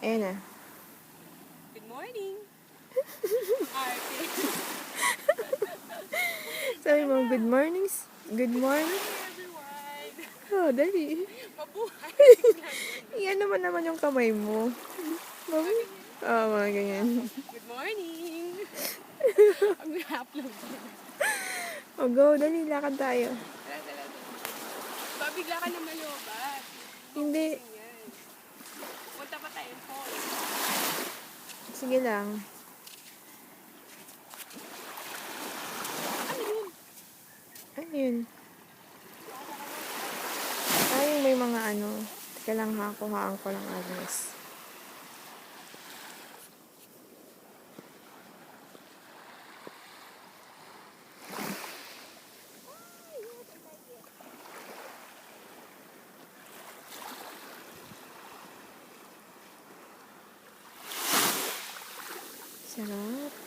Ayan na. Good morning. Arte. Sabi mo, good morning. Good morning. Hi everyone. Oh, dali. Mabuhay. Iyan naman yung kamay mo. Oo, mga ganyan. Good morning. Ang na-upload. Oh, go. Dali, lakad tayo. Tara. Babigla ka na malobat. Hindi. Yan. Punta pa tayo po. Sige lang. Ano yun? Ano yun? Ay, may mga ano. Teka lang ha, kuhaan ko lang address. Sarap.